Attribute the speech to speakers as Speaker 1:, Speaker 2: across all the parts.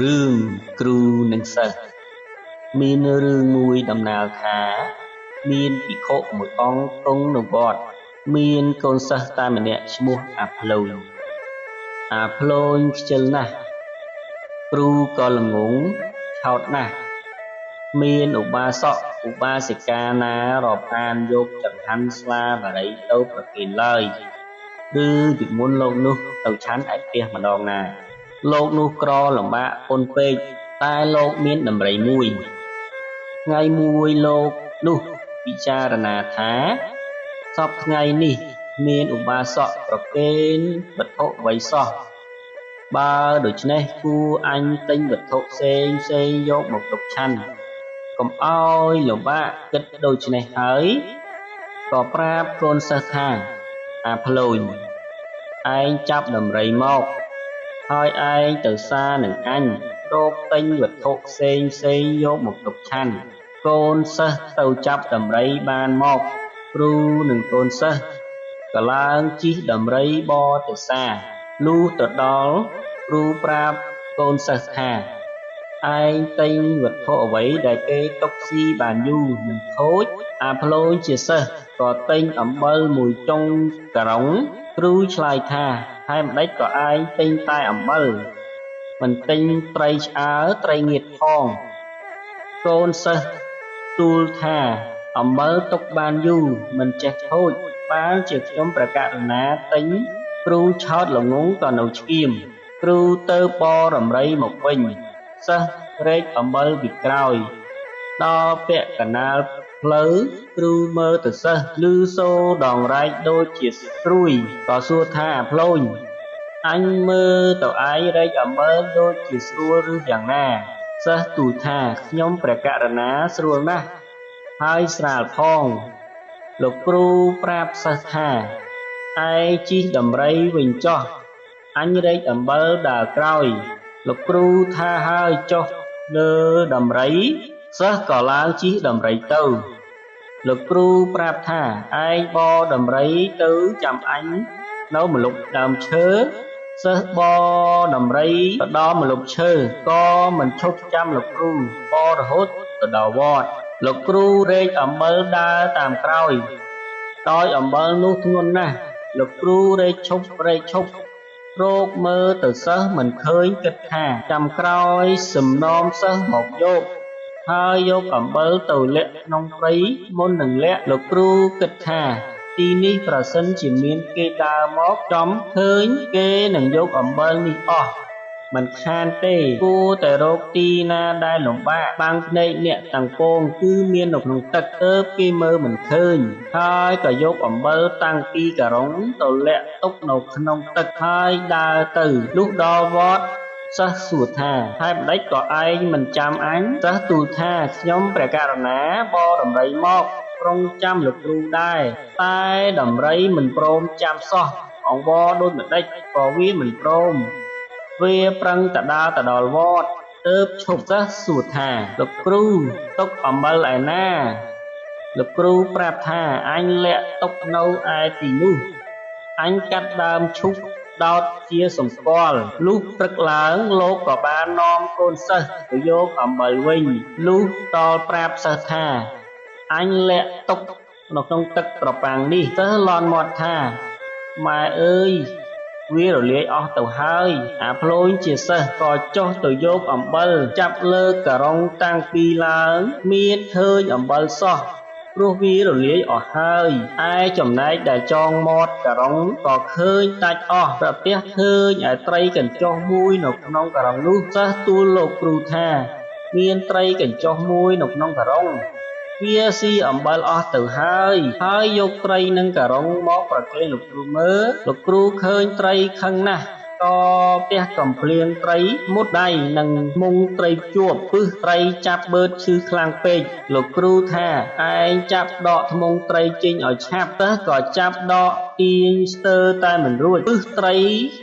Speaker 1: រឿងគ្រូនិងសិស្សមានរឿងមួយដំណាលថាមានភិក្ខុមួយអង្គគង់នៅវត្តមានកូនសិស្សតែម្នាក់ឈ្មោះអាភ្លូញខ្ជិលណាស់គ្រូក៏ល្ងងឆោតណាស់មានឧបាសកឧបាសិកាណារាប់អានយកចង្ហាន់ស្លាបារីទៅប្រគេនឡើយឬពីមុនលោកនោះទៅឆាន់ឯផ្ទះម្ដងណាលោកនោះក្រលំបាកពន់ពេកតែលោកមានដំរីមួយថ្ងៃមួយលោកនោះពិចារណាថាសពថ្ងៃនេះមានឧបាសកប្រគេនវត្ថុអ្វីសោះបើដូច្នេះគួរអញទិញវត្ថុផ្សេងយកមកទុកឆាន់កុំអោយលំបាកគិតដូច្នេះហើយក៏ប្រាប់កូនសិស្សថាអាភ្លូញឯងចាប់ដំរីមកហើយឯងទៅសារនឹងអញរកទិញវត្ថុផ្សេងយកមកទុកឆាន់កូនសិស្សទៅចាប់ដំរីបានមកគ្រូនិងកូនសិស្សក៏ឡើងជិះដំរីបរទៅសារលុះទៅដល់គ្រូប្រាប់កូនសិស្សថាឯងទិញវត្ថុអ្វីដែលគេទុកស៊ីបានយូរមិនខូចអាភ្លូញជាសិស្សក៏ទិញអំបិលមួយចុងការុងគ្រូឆ្លើយថាហើយម្ដេចក៏ឯងទិញតែអំបិលមិនទិញត្រីឆ្អើរត្រីងៀតផងកូនសិស្សទូលថាអំបិលទុកបានយូរមិនចេះខូចបានជាខ្ញុំប្រកាសណាទិញគ្រូឆោតល្ងងក៏នៅឆ្កៀមគ្រូទៅបររំរីមកវិញសិស្សរែកអំបិលពីក្រោយដល់ពាក់កណាលផ្លូវគ្រូមើលទៅសិស្សឮសូរដងរែកដូចជាស្រួយក៏សួរថាអាភ្លូញអញមើលទៅឯងរែកអំបិលដូចជាស្រួលឬយ៉ាងណាសិស្សទូលថាខ្ញុំព្រះករុណាស្រួលណាស់ហើយស្រាលផងលោកគ្រូប្រាប់សិស្សថាឯងជិះដំរីវិញចុះអញរែកអំបិលដើរក្រោយលោកគ្រូថាហើយចុះលើដំរីសិស្សក៏ឡើងជិះដំរីទៅលោកគ្រូប្រាប់ថាឯងបរដំរីទៅចាំអញនៅម្លប់ដើមឈើសិស្សបរដំរីទៅដល់ម្លប់ឈើក៏មិនឈប់ចាំលោកគ្រូបររហូតទៅដល់វត្តលោកគ្រូរែកអំបិលដើរតាមក្រោយដោយអំបិលនោះធ្ងន់ណាស់លោកគ្រូរែកឈប់រោគមើលទៅសិស្សមិនឃើញគិតថាចាំក្រោយសំណោមសិស្សមកយកហើយយកអំបិលទៅលាក់ក្នុងព្រៃមុននឹងលាក់លោកគ្រូគិតថាទីនេះប្រសិនជាមានគេដើរមកចំឃើញគេនឹងយកអំបិលនេះអស់មិនខានទេគួរតែរកទីណាដែលលំបាកបាំងភ្នែកអ្នកទាំងពងគឺមាននៅក្នុងទឹកទើបគេមើលមិនឃើញហើយក៏យកអំបិលតាំងពីការុងទៅលាក់ទុកនៅក្នុងទឹកហើយដើរទៅលុះដល់វត្តសិស្សសួរថាហើយម្ដេចក៏ឯងមិនចាំអញសិស្សទូលថាខ្ញុំព្រះករុណាបរដំរីមកប្រុងចាំលោកគ្រូដែរតែដំរីមិនព្រមចាំសោះអង្វរដូចម្ដេចក៏វាមិនព្រមវាប្រឹងតដើរទៅដល់វត្តទើបឈប់សិស្សសួរថាលោកគ្រូទុកអំបិលឯណាលោកគ្រូប្រាប់ថាអញលាក់ទុកនៅឯទីនោះអញកាត់ដើមឈូកដោតជាសម្គាល់លុះព្រឹកឡើងលោកក៏បាននាំកូនសិស្សទៅយកអំបិលវិញលុះដល់ប្រាប់សិស្សថាអញលាក់ទុកនៅក្នុងទឹកត្រពាំងនេះសិស្សលន់មាត់ថាម៉ែអើយវារលាយអស់ទៅហើយអាភ្លូញជាសិស្សក៏ចុះទៅយកអំបិលចាប់លើការុងតាំងពីឡើងមានឃើញអំបិលសោះព្រោះវារលាយអស់ហើយឯចំណែកដែលចងមាត់ការុងក៏ឃើញដាច់អស់ប្រទះឃើញឯត្រីកញ្ចុះមួយនៅក្នុងការុងនោះសិស្សទូលលោកគ្រូថាមានត្រីកញ្ចុះមួយនៅក្នុងការុងវាស៊ីអំបិលអស់ទៅហើយយកត្រីនិងការុងមកប្រគេនលោកគ្រូមើលលោកគ្រូឃើញត្រីខឹងណាស់ក៏ផ្ទះកំភ្លៀងត្រីមុតដៃនិងមុងត្រីជួបពឹសត្រីចាប់បឺតឈឺខ្លាំងពេកលោកគ្រូថាឯងចាប់ដកធ្មង់ត្រីចេញឲ្យឆាប់សិស្សក៏ចាប់ដកទាញស្ទើរតែមិនរួចពឹសត្រី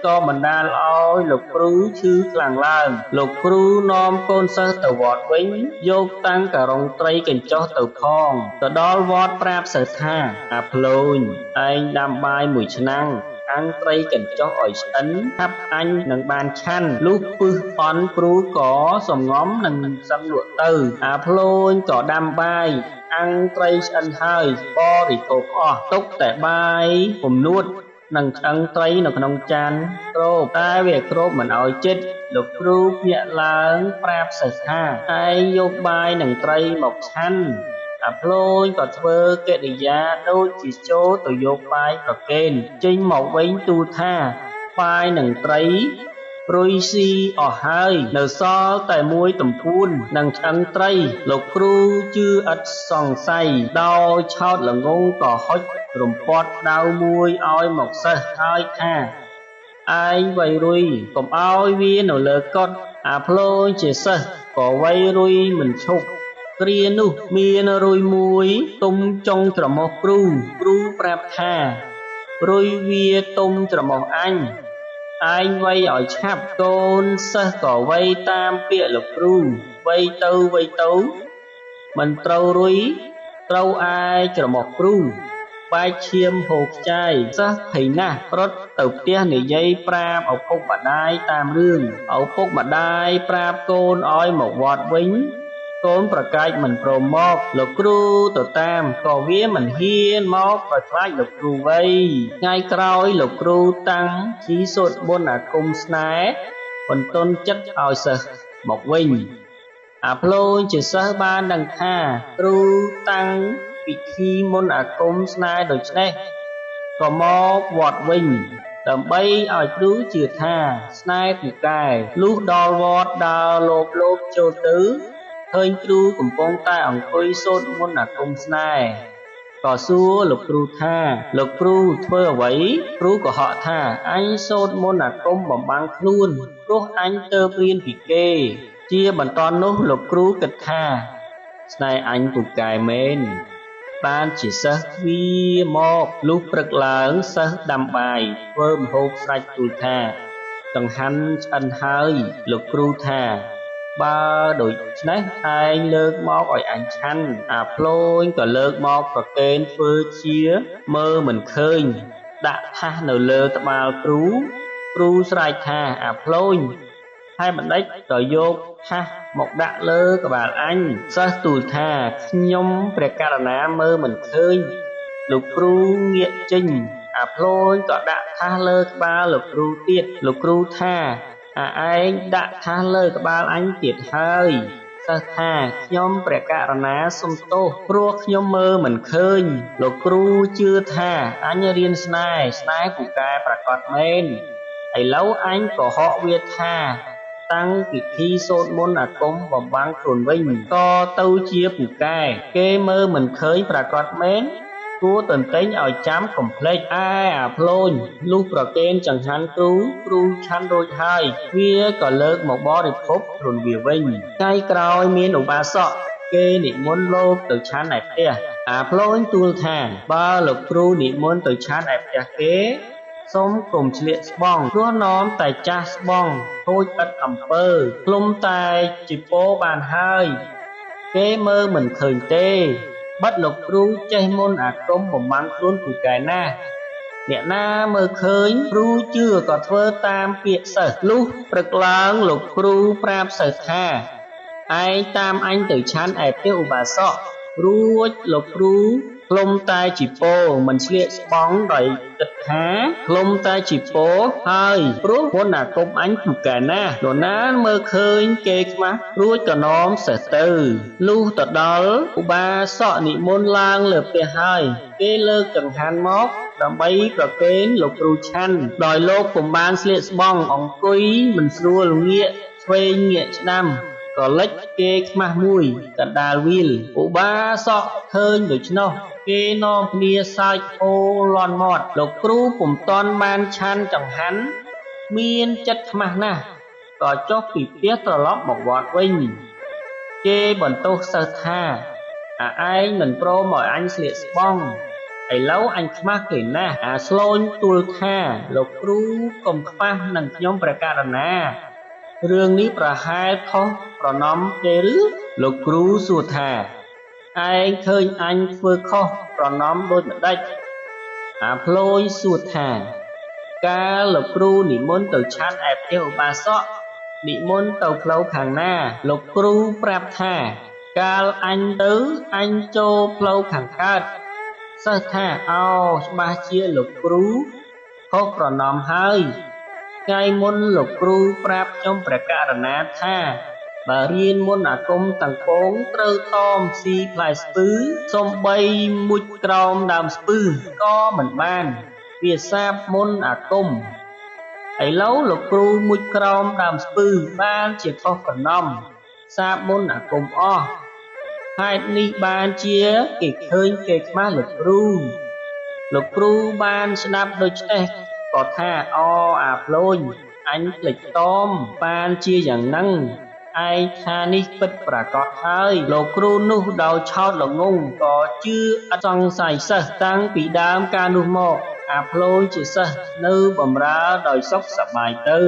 Speaker 1: ក៏បណ្ដាលឲ្យលោកគ្រូឈឺខ្លាំងឡើងលោកគ្រូនាំកូនសិស្សទៅវត្តវិញយកតាំងការុងត្រីកញ្ចុះទៅផងទៅដល់វត្តប្រាប់សិស្សថាអាភ្លូញឯងដាំបាយមួយឆ្នាំង អាំងត្រីកិនចុះឲ្យឆ្អិនហាប់អញនឹងបានឆាន់លុះពឹសអន់គ្រូក៏សំងំនឹងសឹងលក់ទៅអាភ្លូញក៏ដាំបាយអាំងត្រីឆ្អិនហើយបរិភោគអស់ទុកតែបាយពំនួតនឹងឆ្អឹងត្រីនៅក្នុងចានគ្របតែវាគ្របមិនឲ្យចិត្តលោកគ្រូភ្ញាក់ឡើងប្រាប់សិស្សថាឯងយកបាយនិងត្រីមកឆាន់អាភ្លូញក៏ធ្វើកិរិយាដូចជាចូលទៅយកបាយប្រគេនចេញមកវិញទូលថាបាយនិងត្រីរុយស៊ីអស់ហើយនៅសល់តែមួយទំពួននិងឆ្អឹងត្រីលោកគ្រូជឿឥតសង្ស័យដោយឆោតល្ងង់ក៏ហុចរំពាត់ដាវមួយឲ្យមកសិស្សហើយថាឯងវៃរុយកុំឲ្យវានៅលើកុដអាភ្លូញជាសិស្សក៏វៃរុយមិនឈប់គ្រានោះមានរុយមួយទុំចុងច្រមុះគ្រូប្រាប់ថារុយវាទុំច្រមុះអញឯងវៃឲ្យឆាប់កូនសិស្សក៏វៃតាមពាក្យលោកគ្រូវៃទៅមិនត្រូវរុយត្រូវឯច្រមុះគ្រូបែកឈាមហូរខ្ចាយសិស្សភ័យណាស់រត់ទៅផ្ទះនិយាយប្រាប់ឪពុកម្ដាយតាមរឿងឪពុកម្ដាយប្រាប់កូនឲ្យមកវត្តវិញកូនប្រកែកមិនព្រមមកលោកគ្រូទៅតាមក៏វាមិនហ៊ានមកដោយខ្លាចលោកគ្រូវៃថ្ងៃក្រោយលោកគ្រូតាំងជីសូត្រមន្តអាគមស្នេហ៍បន្ទន់ចិត្តឲ្យសិស្សមកវិញអាភ្លូញជាសិស្សបានដឹងថាគ្រូតាំងពិធីមន្តអាគមស្នេហ៍ដូច្នេះក៏មកវត្តវិញដើម្បីឲ្យគ្រូជឿថាស្នេហ៍ពូកែលុះដល់វត្តដើរលោបចូលទៅឃើញគ្រូកំពុងតែអង្គុយសូត្រមន្តអាគមស្នេហ៍ក៏សួរលោកគ្រូថាលោកគ្រូធ្វើអ្វីគ្រូក៏ហកថាអញសូត្រមន្តអាគមបំបាំងខ្លួនព្រោះអញទើបរៀនពីគេជាបន្តនោះលោកគ្រូគិតថាស្នេហ៍អញពូកែមែនបានជាសិស្សវាមកលុះព្រឹកឡើងសិស្សដាំបាយធ្វើម្ហូបស្រេចទូលថាចង្ហាន់ឆ្អិនហើយលោកគ្រូថាបើដូច្នេះឯងលើកមកឲ្យអញឆាន់អាភ្លូញក៏លើកមកប្រគេនធ្វើជាមើលមិនឃើញដាក់ថាសនៅលើត្បាល់គ្រូស្រែកថាអាភ្លូញហើយបណ្ឌិតក៏យកថាសមកដាក់លើក្បាលអញសិស្សទូលថាខ្ញុំព្រះករុណាមើលមិនឃើញលោកគ្រូងាកចេញអាភ្លូញក៏ដាក់ថាសលើក្បាលលោកគ្រូទៀតលោកគ្រូថាឯងដាក់ថាសលើក្បាលអញទៀតហើយសិស្សថាខ្ញុំព្រះករុណាសុំទោសព្រោះខ្ញុំមើលមិនឃើញលោកគ្រូជឿថាអញរៀនស្នេហ៍ពូកែប្រកបមែនឥឡូវអញក៏ហកវាថាតាំងពិធីសូត្រមន្តអាគមបំបាំងខ្លួនវិញក៏ទៅជាពូកែគេមើលមិនឃើញប្រកបមែនគួរតន្ទិញឲ្យចាំកុំភ្លេចឯអាភ្លូញលុះប្រគេនចង្ហាន់គ្រូឆាន់រួចហើយវាក៏លើកមកបរិភោគខ្លួនវាវិញថ្ងៃក្រោយមានឧបាសកគេនិមន្តលោកទៅឆាន់ឯផ្ទះអាភ្លូញទូលថាបើលោកគ្រូនិមន្តទៅឆាន់ឯផ្ទះគេសូមកុំឆ្លៀកស្បង់ព្រោះនាំតែចាស់ស្បង់ខូចឥតអំពើខ្លុំតែជីពោបានហើយគេមើលមិនឃើញទេបិទលោកគ្រូចេះមន្តអាគមបំបាំងខ្លួនពូកែណាស់អ្នកណាមើលឃើញគ្រូជឿក៏ធ្វើតាមពាក្យសិស្សលុះព្រឹកឡើងលោកគ្រូប្រាប់សិស្សថាឯងតាមអញទៅឆាន់ឯផ្ទះឧបាសករួចលោកគ្រូខ្លុំតែជីពោមិនឆ្លៀកស្បង់ដោយគិតថាខ្លុំតែជីពោហើយព្រោះមន្តអាគមអញពូកែណាស់នរណាមើលឃើញគេខ្មាស់រួចក៏នាំសេះទៅលុះទៅដល់ឧបាសកនិមន្តឡើងលើផ្ទះហើយគេលើកចង្ហាន់មកដើម្បីប្រគេនលោកគ្រូឆាន់ដោយលោកពុំបានស្លៀកស្បង់អង្គុយមិនស្រួលងាកឆ្វេងងាកស្ដាំក៏លិចគេខ្មាស់មួយកណ្ដាលវាលឧបាសកឃើញដូច្នោះគេនាំគ្នាសើចហូរលាន់មាត់លោកគ្រូពុំទាន់បានឆាន់ចង្ហាន់មានចិត្តខ្មាស់ណាស់ក៏ចុះពីផ្ទះត្រឡប់មកវត្តវិញគេបន្ទោសសិស្សថាឯងមិនព្រមឲ្យអញស្លៀកស្បង់ឥឡូវអញខ្មាស់គេណាស់អាស្លូញទូលថាលោកគ្រូកុំខ្មាស់នឹងខ្ញុំព្រះករុណារឿងនេះប្រហែលខុសប្រណម្យទេឬលោកគ្រូសួរថាឯងឃើញអញធ្វើខុសប្រណម្យដូចម្ដេចអាភ្លូញសួរថា កាលលោកគ្រូនិមន្តទៅឆាន់ឯផ្ទះឧបាសកនិមន្តទៅផ្លូវខាងណាលោកគ្រូប្រាប់ថាកាលអញទៅអញចូលផ្លូវខាងកើតសិស្សថាច្បាស់ជាលោកគ្រូខុសប្រណំហើយថ្ងៃមុនលោកគ្រូប្រាប់ខ្ញុំព្រះករុណាថាបើរៀនមន្តអាគមទាំងពងត្រូវតមស៊ីផ្លែស្ពឺសំបីមុជក្រោមដើមស្ពឺក៏មិនបានវាសាបមន្តអាគមឥឡូវលោកគ្រូមុជក្រោមដើមស្ពឺបានជាខុសប្រណំសាបមន្តអាគមអស់ហេតុនេះបានជាគេឃើញគេខ្មាស់លោកគ្រូបានស្ដាប់ដូច្នេះក៏ថាអាភ្លូញអញភ្លេចតមបានជាយ៉ាងហ្នឹងឯងថានេះពិតប្រាកដហើយលោកគ្រូនោះដោយឆោតល្ងង់ក៏ជឿឥតសង្ស័យសិស្សតាំងពីដើមកាលនោះមកអាភ្លូញជាសិស្សនៅបម្រើដោយសុខសប្បាយទៅ